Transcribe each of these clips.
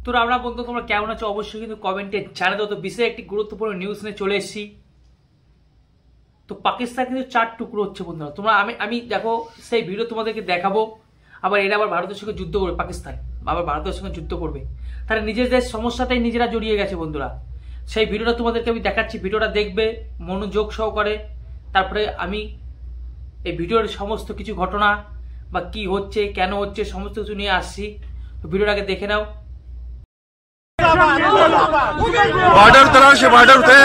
তো আমরা বন্ধু তোমরা কেমন আছো অবশ্যই কিন্তু কমেন্টে জানাতে হতো। বিশেষ একটি গুরুত্বপূর্ণ নিউজ নিয়ে চলে এসেছি। তো পাকিস্তান কিন্তু 4 টুকরো হচ্ছে বন্ধুরা। তোমরা আমি দেখো সেই ভিডিও তোমাদেরকে দেখাবো। আবার এরা আবার ভারতের সঙ্গে যুদ্ধ করবে, পাকিস্তান আবার ভারতের সঙ্গে যুদ্ধ করবে। তারা নিজেদের সমস্যাতেই নিজেরা জড়িয়ে গেছে বন্ধুরা। সেই ভিডিওটা তোমাদেরকে আমি দেখাচ্ছি, ভিডিওটা দেখবে মনোযোগ সহকারে। তারপরে আমি এই ভিডিওর সমস্ত কিছু ঘটনা বা কি হচ্ছে কেন হচ্ছে সমস্ত কিছু নিয়ে আসছি। তো ভিডিওটাকে দেখে নাও। बॉर्डर तरह से बॉर्डर पे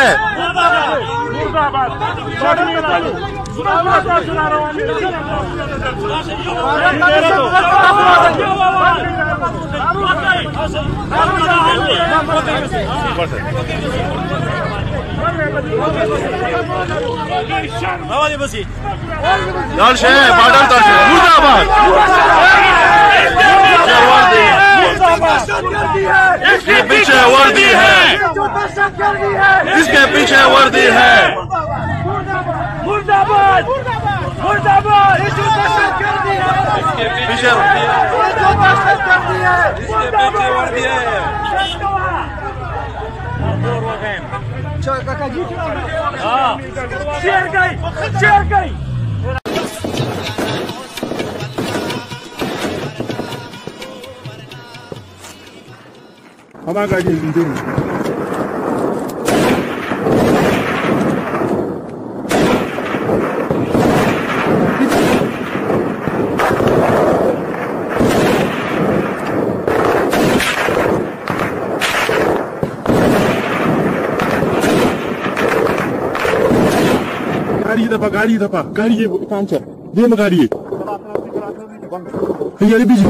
बॉर्डर मुर्दाबाद इसके पीछे वर्दी है, इसके पीछे वर्दी है। मुर्दाबाद मुर्दाबाद इसके पीछे वर्दी है, इसके पीछे वर्दी है। शेर गई, शेर गई। हमारा गाड़ी गाड़ी दफा गाड़ी कांचा ये गाड़ी ये बीच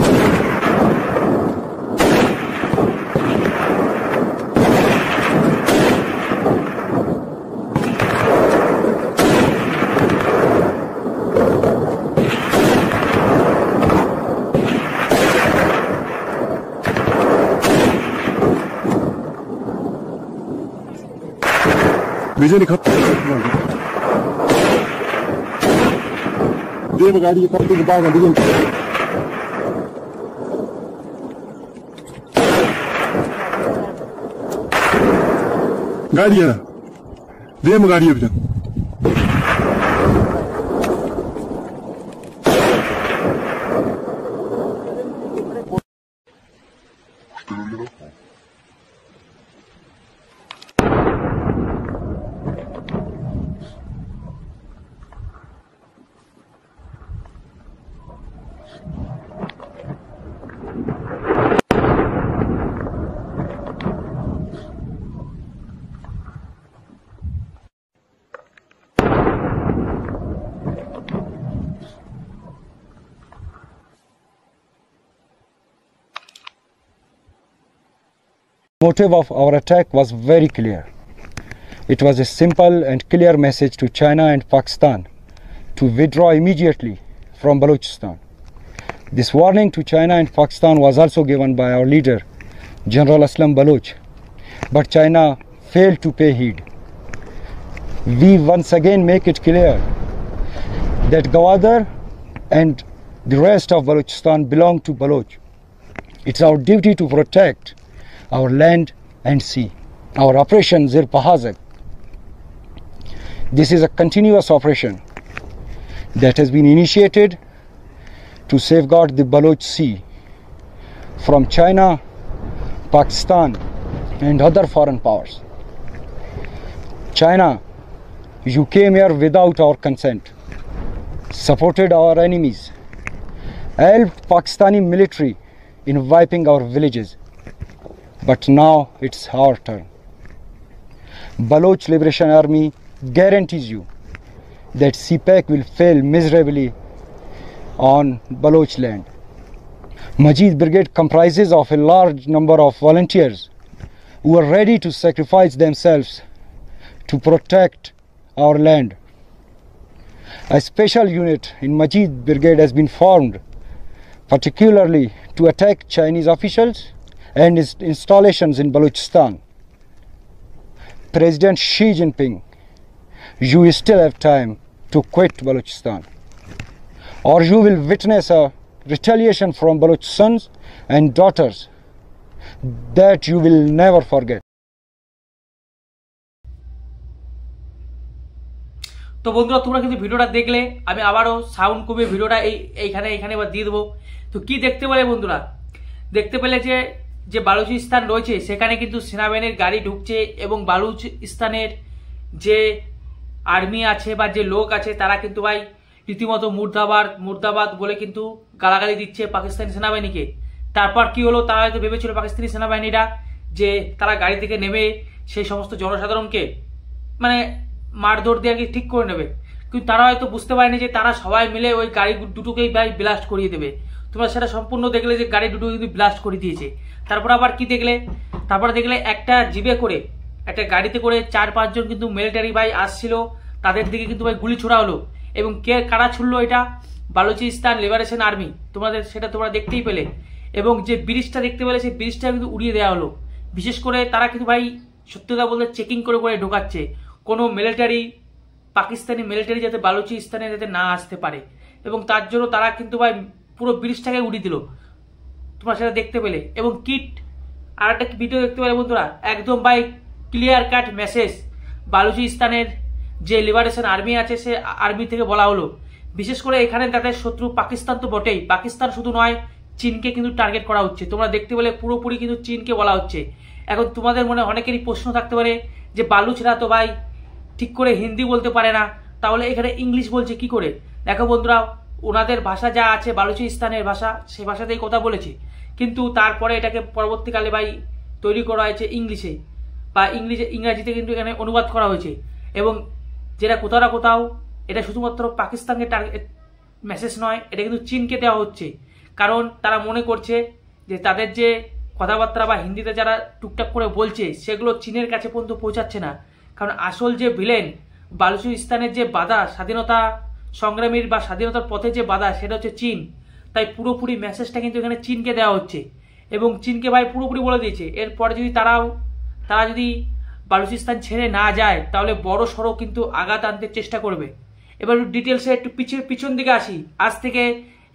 बिजली खत्म देव गाड़ी खत्म के बाद गाड़ी है देव गाड़ी है The motive of our attack was very clear. It was a simple and clear message to China and Pakistan to withdraw immediately from Balochistan. This warning to China and Pakistan was also given by our leader, General Aslam Baloch, but China failed to pay heed. We once again make it clear that Gwadar and the rest of Balochistan belong to Baloch. It's our duty to protect our land and sea. Our operation Zir Pahazak. This is a continuous operation that has been initiated to safeguard the Baloch Sea from China, Pakistan and other foreign powers. China, you came here without our consent, supported our enemies, helped Pakistani military in wiping our villages. But now it's our turn. Baloch Liberation Army guarantees you that CPAC will fail miserably on Baloch land. Majid Brigade comprises of a large number of volunteers who are ready to sacrifice themselves to protect our land. A special unit in Majid Brigade has been formed particularly to attack Chinese officials and its installations in Balochistan. President Xi Jinping, you still have time to quit Balochistan, or you will witness a retaliation from Baloch sons and daughters that you will never forget. তো বন্ধুরা তোমরা কিন্তু ভিডিওটা দেখলে, আমি আবারও sound কমিয়ে ভিডিওটা এইখানে এবার দিয়ে দেবো। তো কি দেখতে পেলে বন্ধুরা? দেখতে পেলে যে বালুচিস্তান রয়েছে সেখানে কিন্তু সেনাবাহিনীর গাড়ি ঢুকছে এবং বালুচিস্তানের যে আর্মি আছে বা যে লোক আছে তারা কিন্তু ভাই রীতিমতো মুর্দাবাদ বলে কিন্তু গালাগালি দিচ্ছে পাকিস্তানি সেনাবাহিনীকে। তারপর কি হলো, তারা হয়তো ভেবেছিল পাকিস্তানি সেনাবাহিনীরা যে তারা গাড়ি থেকে নেমে সেই সমস্ত জনসাধারণকে মানে মারধর দিয়ে আর কি ঠিক করে নেবে, কিন্তু তারা হয়তো বুঝতে পারেনি যে তারা সবাই মিলে ওই গাড়ি দুটোকেই ভাই ব্লাস্ট করিয়ে দেবে। তোমরা সেটা সম্পূর্ণ দেখলে যে গাড়ি দুটো কিন্তু ব্লাস্ট করে দিয়েছে। তারপর আবার কি দেখলে, তারপরে দেখলে একটা জিপে করে, একটা গাড়িতে করে 4-5 জন কিন্তু মিলিটারি ভাই আসছিল, তাদের দিকে কিন্তু ভাই গুলি ছোড়া হলো। এবং কারা ছুড়লো এটা? Balochistan liberation army. সেটা তোমরা দেখতেই পেলে। এবং যে ব্রিজটা দেখতে পেলে সেই ব্রিজটা কিন্তু উড়িয়ে দেওয়া হলো। বিশেষ করে তারা কিন্তু ভাই সত্যি কথা বলতে চেকিং করে করে ঢোকাচ্ছে, কোনো পাকিস্তানি মিলিটারি যাতে বালুচিস্তানে যাতে না আসতে পারে, এবং তার জন্য তারা কিন্তু ভাই পুরো ব্রিজটাকে উড়িয়ে দিল। তোমরা সেটা দেখতে পেলে। এবং আর একটা ভিডিও দেখতে পেলে বন্ধুরা, একদম ভাই ক্লিয়ার কাট মেসেজ বালুচিস্তানের যে লিবারেশন আর্মি আছে সে আর্মি থেকে বলা হলো, বিশেষ করে এখানে তাদের শত্রু পাকিস্তান তো বটেই, পাকিস্তান শুধু নয় চীনকে কিন্তু টার্গেট করা হচ্ছে। তোমরা দেখতে পেলে পুরোপুরি কিন্তু চীনকে বলা হচ্ছে। এখন তোমাদের মনে অনেকেরই প্রশ্ন থাকতে পারে যে বালুচরা তো ভাই ঠিক করে হিন্দি বলতে পারে না, তাহলে এখানে ইংলিশ বলছে কি করে? দেখো বন্ধুরা, ওনাদের ভাষা যা আছে বালুচিস্তানের ভাষা, সেই ভাষাতেই কথা বলেছে, কিন্তু তারপরে এটাকে পরবর্তীকালে ভাই তৈরি করা হয়েছে ইংলিশে বা ইংরাজিতে কিন্তু এখানে অনুবাদ করা হয়েছে। এবং যেটা কোথাও না কোথাও এটা শুধুমাত্র পাকিস্তানকে টার্গেট মেসেজ নয়, এটা কিন্তু চীনকে দেওয়া হচ্ছে। কারণ তারা মনে করছে যে তাদের যে কথাবার্তা বা হিন্দিতে যারা টুকটাক করে বলছে সেগুলো চীনের কাছে পর্যন্ত পৌঁছাচ্ছে না। কারণ আসল যে ভিলেন, বালুচিস্তানের যে বাধা, স্বাধীনতা সংগ্রামীর বা স্বাধীনতার পথে যে বাধা, সেটা হচ্ছে চীন। তাই পুরোপুরি মেসেজটা কিন্তু এখানে চীনকে দেওয়া হচ্ছে। এবং চীনকে ভাই পুরোপুরি বলে দিয়েছে এরপরে যদি তারা যদি বালুচিস্তান ছেড়ে না যায় তাহলে বড় সড়ো কিন্তু আঘাত আনতে চেষ্টা করবে। এবার ডিটেলসে একটু পিছন দিকে আসি। আজ থেকে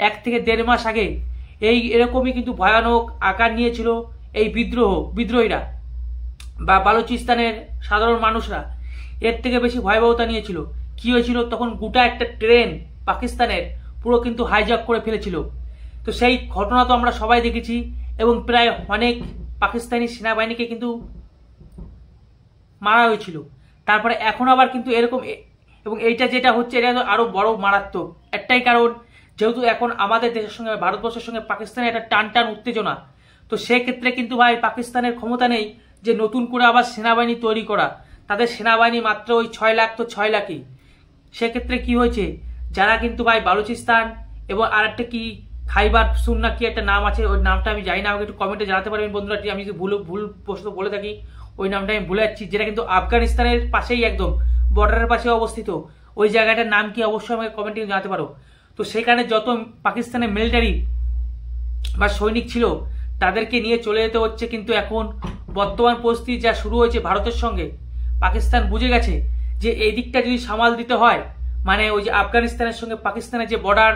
1 থেকে 1.5 মাস আগে এরকমই কিন্তু ভয়ানক আকার নিয়েছিল এই বিদ্রোহীরা বা বালুচিস্তানের সাধারণ মানুষরা। এর থেকে বেশি ভয়াবহতা নিয়েছিল। কি হয়েছিল তখন? গোটা একটা ট্রেন পাকিস্তানের পুরো কিন্তু হাইজ্যাক করে ফেলেছিল। তো সেই ঘটনা তো আমরা সবাই দেখেছি এবং প্রায় অনেক পাকিস্তানি সেনাবাহিনীকে কিন্তু মারা হয়েছিল। তারপরে এখন আবার কিন্তু এরকম, এবং এইটা যেটা হচ্ছে এটা আরো বড় মারাত্মক। একটাই কারণ, যেহেতু এখন আমাদের দেশের সঙ্গে ভারতবর্ষের সঙ্গে পাকিস্তানের একটা টান উত্তেজনা, তো সেক্ষেত্রে কিন্তু ভাই পাকিস্তানের ক্ষমতা নেই যে নতুন করে আবার সেনাবাহিনী তৈরি করা। তাদের সেনাবাহিনী মাত্র ওই 6 লাখ, তো 6 লাখই। সেক্ষেত্রে কি হয়েছে, যারা কিন্তু ভাই বালুচিস্তান এবং আর একটা কি খাইবার সুন্না কি একটা নাম আছে, ওই নামটা আমি জানি না, আমাকে একটু কমেন্টে জানাতে পারবেন বন্ধুরা। আমি যদি ভুল প্রশ্ন বলে থাকি, ওই নামটা আমি ভুলে যাচ্ছি, যেটা কিন্তু আফগানিস্তানের পাশেই একদম বর্ডারের পাশে অবস্থিত। ওই জায়গাটার নাম কি অবশ্যই আমাকে কমেন্টে জানাতে পারো। তো সেখানে যত পাকিস্তানের মিলিটারি বা সৈনিক ছিল তাদেরকে নিয়ে চলে যেতে হচ্ছে। কিন্তু এখন বর্তমান পরিস্থিতি যা শুরু হয়েছে ভারতের সঙ্গে, পাকিস্তান বুঝে গেছে যে এই দিকটা যদি সামাল দিতে হয়, মানে ওই যে আফগানিস্তানের সঙ্গে পাকিস্তানের যে বর্ডার,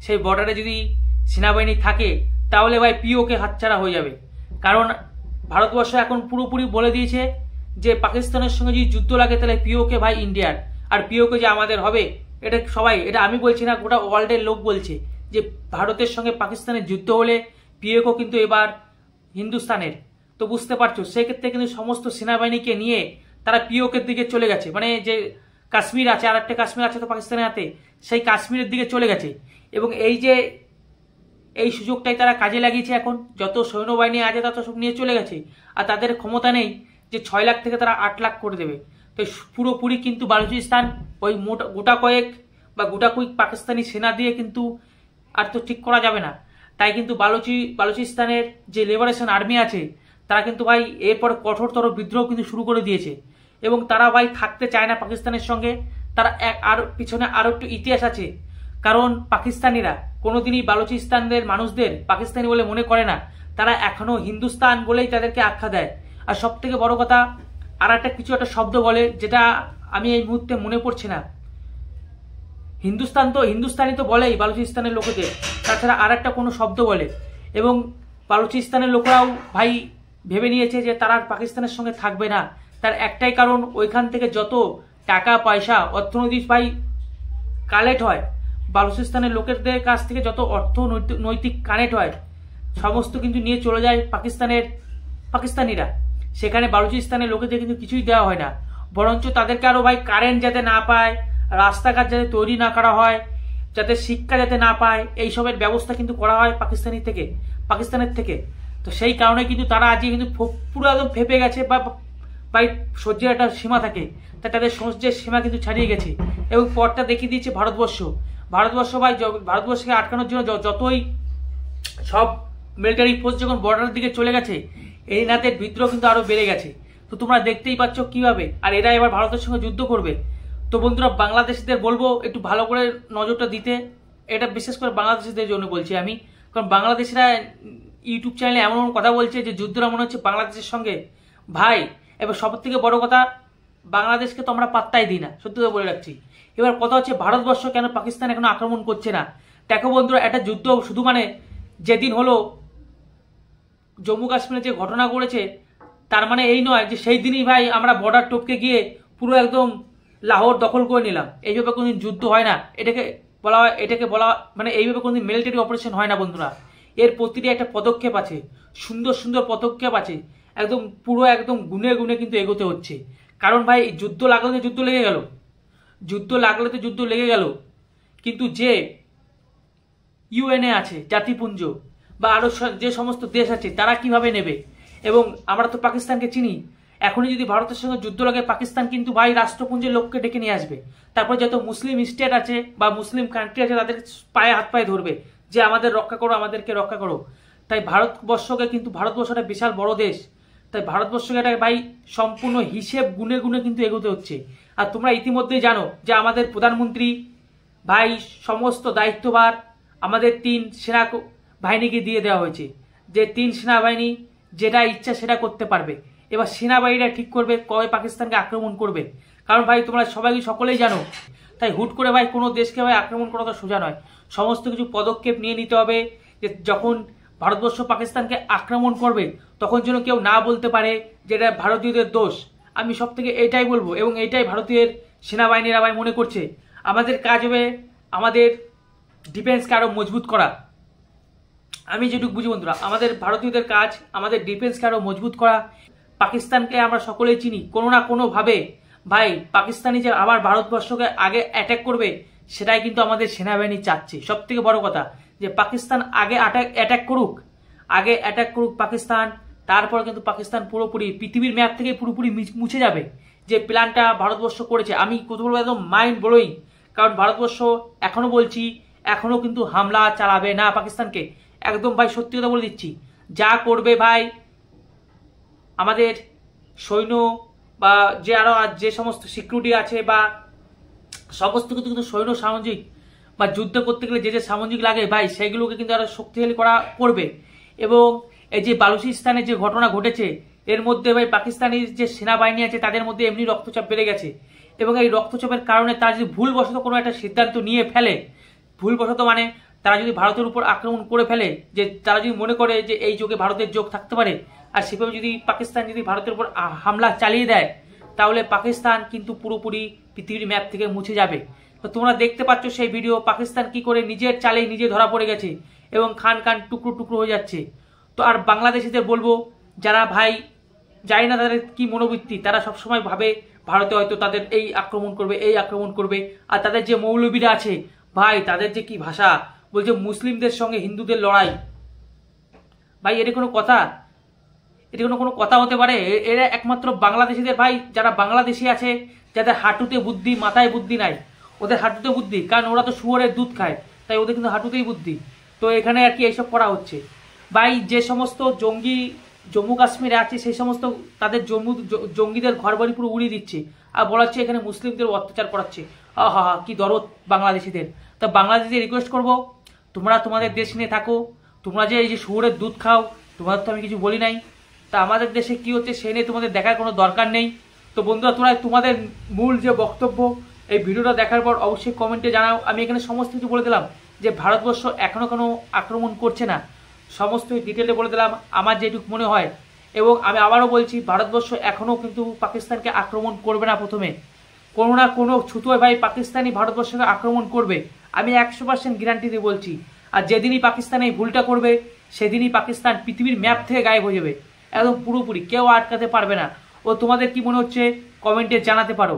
সেই বর্ডারে যদি সেনাবাহিনী থাকে তাহলে ভাই পিওকে হাতছাড়া হয়ে যাবে। কারণ ভারতবর্ষ এখন পুরোপুরি বলে দিয়েছে যে পাকিস্তানের সঙ্গে যদি যুদ্ধ লাগে তাহলে পিওকে ভাই ইন্ডিয়ার, আর পিওকে যে আমাদের হবে। এটা সবাই, এটা আমি বলছি না, গোটা ওয়ার্ল্ডের লোক বলছে যে ভারতের সঙ্গে পাকিস্তানের যুদ্ধ হলে পিওকে কিন্তু এবার হিন্দুস্তানের। তো বুঝতে পারছো, সেক্ষেত্রে কিন্তু সমস্ত সেনাবাহিনীকে নিয়ে তারা পিওকের দিকে চলে গেছে। মানে যে কাশ্মীর আছে, আর একটা কাশ্মীর আছে তো পাকিস্তানের হাতে, সেই কাশ্মীরের দিকে চলে গেছে। এবং এই সুযোগটাই তারা কাজে লাগিয়েছে। এখন যত সৈন্যবাহিনী আছে তত সব নিয়ে চলে গেছে, আর তাদের ক্ষমতা নেই যে 6 লাখ থেকে তারা 8 লাখ করে দেবে। তো পুরোপুরি কিন্তু বালুচিস্তান ওই গোটা কয়েক পাকিস্তানি সেনা দিয়ে কিন্তু আর তো ঠিক করা যাবে না। তাই কিন্তু বালুচিস্তানের যে লিবারেশন আর্মি আছে তারা কিন্তু ভাই এরপর কঠোরতর বিদ্রোহ কিন্তু শুরু করে দিয়েছে। এবং তারা ভাই থাকতে চায় না পাকিস্তানের সঙ্গে। তারা আর পিছনে আরো একটু ইতিহাস আছে, কারণ পাকিস্তানিরা কোনোদিনই বালুচিস্তানের মানুষদের পাকিস্তানি বলে মনে করে না, তারা এখনো হিন্দুস্তান বলেই তাদেরকে আখ্যা দেয়। আর সব থেকে বড় কথা, আর একটা একটা শব্দ বলে, যেটা আমি এই মুহূর্তে মনে পড়ছে না। হিন্দুস্তানি তো বলেই বালুচিস্তানের লোকেদের, তাছাড়া আর একটা কোনো শব্দ বলে। এবং বালুচিস্তানের লোকেরাও ভাই ভেবে নিয়েছে যে তারা পাকিস্তানের সঙ্গে থাকবে না। তার একটাই কারণ, ওইখান থেকে যত টাকা পয়সা অর্থনৈতিক ভাই কালেক্ট হয়, বালুচিস্তানের লোকেদের কাছ থেকে যত অর্থনৈতিক কানেক্ট হয় সমস্ত কিন্তু নিয়ে চলে যায় পাকিস্তানিরা। সেখানে বালুচিস্তানের লোকেদের কিন্তু কিছুই দেওয়া হয় না, বরঞ্চ তাদেরকে আরো ভাই কারেন্ট যাতে না পায়, রাস্তাঘাট যাতে তৈরি না করা হয়, যাতে শিক্ষা যাতে না পায়, এইসবের ব্যবস্থা কিন্তু করা হয় পাকিস্তানের থেকে। তো সেই কারণে কিন্তু তারা আজকে কিন্তু পুরো একদম ফেপে গেছে, বা ভাই সহ্যের একটা সীমা থাকে, তাই তাদের সহ্যের সীমা কিন্তু ছাড়িয়ে গেছে। এবং পরটা দেখিয়ে দিয়েছে ভারতবর্ষ ভাই ভারতবর্ষকে আটকানোর জন্য যতই সব মিলিটারি ফোর্স যখন বর্ডারের দিকে চলে গেছে, এই নাতের বিদ্রোহ কিন্তু আরো বেড়ে গেছে। তো তোমরা দেখতেই পাচ্ছ কিভাবে, আর এরা এবার ভারতের সঙ্গে যুদ্ধ করবে। তো বন্ধুরা, বাংলাদেশিদের বলবো একটু ভালো করে নজরটা দিতে, এটা বিশেষ করে বাংলাদেশিদের জন্য বলছি আমি, কারণ বাংলাদেশিরা ইউটিউব চ্যানেলে এমন কথা বলছে যে যুদ্ধটা মনে হচ্ছে বাংলাদেশের সঙ্গে। ভাই এবার সব থেকে বড় কথা, বাংলাদেশকে তো আমরা পাত্তাই দিই না, সত্যি করে বলে রাখছি। এবার কথা হচ্ছে ভারতবর্ষ কেন পাকিস্তান এখনো আক্রমণ করছে না। দেখো বন্ধুরা, একটা যুদ্ধ শুধু মানে যেদিন হলো জম্মু কাশ্মীরে যে ঘটনা ঘটেছে, তার মানে এই নয় যে সেই দিনই ভাই আমরা বর্ডার টপকে গিয়ে পুরো একদম লাহোর দখল করে নিলাম। এইভাবে কোনোদিন যুদ্ধ হয় না, এটাকে বলা মানে এইভাবে কোনোদিন মিলিটারি অপারেশন হয় না বন্ধুরা। এর প্রতিটি একটা পদক্ষেপ আছে, সুন্দর সুন্দর পদক্ষেপ আছে, একদম পুরো একদম গুনে গুনে কিন্তু এগোতে হচ্ছে। কারণ ভাই যুদ্ধ লাগলে তো যুদ্ধ লেগে গেল, কিন্তু যে ইউএনএ আছে, জাতিপুঞ্জ বা আরো যে সমস্ত দেশ আছে, তারা কিভাবে নেবে। এবং আমরা তো পাকিস্তানকে চিনি, এখনই যদি ভারতের সঙ্গে যুদ্ধ লাগে, পাকিস্তান কিন্তু ভাই রাষ্ট্রপুঞ্জের লোককে ডেকে নিয়ে আসবে। তারপর যত মুসলিম স্টেট আছে বা মুসলিম কান্ট্রি আছে, তাদের হাত পায়ে ধরবে যে আমাদের রক্ষা করো, আমাদেরকে রক্ষা করো। তাই ভারতবর্ষটা বিশাল বড় দেশ, তাই ভারতবর্ষকে এটা ভাই সম্পূর্ণ হিসেব গুনে গুনে কিন্তু এগোতে হচ্ছে। আর তোমরা ইতিমধ্যেই জানো যে আমাদের প্রধানমন্ত্রী ভাই সমস্ত দায়িত্বভার আমাদের 3 সেনা বাহিনীকে দিয়ে দেওয়া হয়েছে, যে 3 সেনাবাহিনী যেটা ইচ্ছা সেটা করতে পারবে। এবার সেনাবাহিনীরা ঠিক করবে কবে পাকিস্তানকে আক্রমণ করবে, কারণ ভাই তোমরা সকলেই জানো। তাই হুট করে ভাই কোনো দেশকে ভাই আক্রমণ করা তো সোজা নয়, সমস্ত কিছু পদক্ষেপ নিয়ে নিতে হবে, যে যখন ভারতবর্ষ পাকিস্তানকে আক্রমণ করবে তখন যেন কেউ না বলতে পারে যে এটা ভারতীয়দের দোষ। আমি সব থেকে এটাই বলবো, এবং এটাই ভারতীয় সেনাবাহিনীরা ভাই মনে করছে। আমাদের কাজ হবে আমাদের ডিফেন্সকে আরো মজবুত করা। আমি যেটুকু বুঝি বন্ধুরা, আমাদের ভারতীয়দের কাজ আমাদের ডিফেন্সকে আরো মজবুত করা। পাকিস্তানকে আমরা সকলেই চিনি, কোনো না কোনো ভাবে ভাই পাকিস্তানি যে আবার ভারতবর্ষকে আগে অ্যাটাক করবে, সেটাই কিন্তু আমাদের সেনাবাহিনী চাচ্ছে। সব থেকে বড় কথা, যে পাকিস্তান আগে অ্যাটাক করুক পাকিস্তান, তারপর কিন্তু পাকিস্তান পুরোপুরি পৃথিবীর ম্যাপ থেকে পুরোপুরি মুছে যাবে। যে প্ল্যানটা ভারতবর্ষ করেছে, আমি কথা বলবো একদম মাইন্ড ব্লোয়িং। কারণ ভারতবর্ষ এখনো কিন্তু হামলা চালাবে না পাকিস্তানকে, একদম ভাই সত্যি কথা বলে দিচ্ছি। যা করবে ভাই আমাদের সৈন্য বা যে সমস্ত সিকিউরিটি আছে বা সমস্ত কিছু কিন্তু সৈন্য সামঞ্জিক বা যুদ্ধ করতে গেলে যে সামঞ্জিক লাগে ভাই, সেগুলোকে কিন্তু আরো শক্তিশালী করবে। এবং এই যে বালুচিস্তানের যে ঘটনা ঘটেছে, এর মধ্যে ভাই পাকিস্তানের যে সেনাবাহিনী আছে তাদের মধ্যে এমনি রক্তচাপ বেড়ে গেছে। এবং এই রক্তচাপের কারণে তারা যদি ভুলবশত কোনো একটা সিদ্ধান্ত নিয়ে ফেলে, ভুলবশত মানে তারা যদি ভারতের উপর আক্রমণ করে ফেলে, যে তারা যদি মনে করে যে এই যোগে ভারতের যোগ থাকতে পারে, আর সেভাবে যদি পাকিস্তান যদি ভারতের উপর হামলা চালিয়ে দেয়, তাহলে পাকিস্তান কিন্তু পুরোপুরি পৃথিবীর ম্যাপ থেকে মুছে যাবে। তো তোমরা দেখতে পাচ্ছ সেই ভিডিও, পাকিস্তান কি করে নিজের চালেই নিজে ধরা পড়ে গেছে এবং খান টুকরো টুকরো হয়ে যাচ্ছে। তো আর বাংলাদেশিদের বলবো, যারা ভাই জানি না তাদের কি মনোবৃত্তি, তারা সবসময় ভাবে ভারতে হয়তো তাদের এই আক্রমণ করবে। আর তাদের যে মৌলবীরা আছে ভাই, তাদের যে কি ভাষা বলছে, মুসলিমদের সঙ্গে হিন্দুদের লড়াই। ভাই এটা কোনো কথা হতে পারে? এরা একমাত্র বাংলাদেশিদের ভাই, যারা বাংলাদেশি আছে, যাদের হাঁটুতে বুদ্ধি, মাথায় বুদ্ধি নাই, ওদের হাঁটুতে বুদ্ধি, কারণ ওরা তো শুয়োরের দুধ খায়, তাই ওদের কিন্তু হাঁটুতেই বুদ্ধি। তো এখানে আর কি এইসব করা হচ্ছে ভাই। যে সমস্ত জঙ্গি জম্মু কাশ্মীরে আছে, সেই সমস্ত তাদের জঙ্গিদের ঘরবাড়ি পুরো উড়িয়ে দিচ্ছে, আর বলাচ্ছে এখানে মুসলিমদের অত্যাচার করাচ্ছে। আহা কি দরদ বাংলাদেশিদের। তা বাংলাদেশিদের রিকোয়েস্ট করবো, তোমরা তোমাদের দেশ নিয়ে থাকো, তোমরা যে এই যে শুয়োরের দুধ খাও, তোমাদের তো আমি কিছু বলি নাই। তা আমাদের দেশে কি হচ্ছে সে নিয়ে তোমাদের দেখার কোনো দরকার নেই। তো বন্ধুরা, তোমরা তোমাদের মূল যে বক্তব্য এই ভিডিওটা দেখার পর অবশ্যই কমেন্টে জানাও। আমি এখানে সমস্ত কিছু বলে দিলাম যে ভারতবর্ষ এখনো কোনো আক্রমণ করছে না, সমস্ত ডিটেলে বলে দিলাম আমার যেটুকু মনে হয়। এবং আমি আবারও বলছি, ভারতবর্ষ এখনও কিন্তু পাকিস্তানকে আক্রমণ করবে না। প্রথমে কোনো না কোনো ছুতোয় ভাই পাকিস্তানি ভারতবর্ষকে আক্রমণ করবে, আমি 100% গ্যারান্টি দিয়ে বলছি। আর যেদিনই পাকিস্তান এই ভুলটা করবে সেদিনই পাকিস্তান পৃথিবীর ম্যাপ থেকে গায়েব হয়ে যাবে, একদম পুরোপুরি, কেউ আটকাতে পারবে না। ও তোমাদের কি মনে হচ্ছে কমেন্টে জানাতে পারো।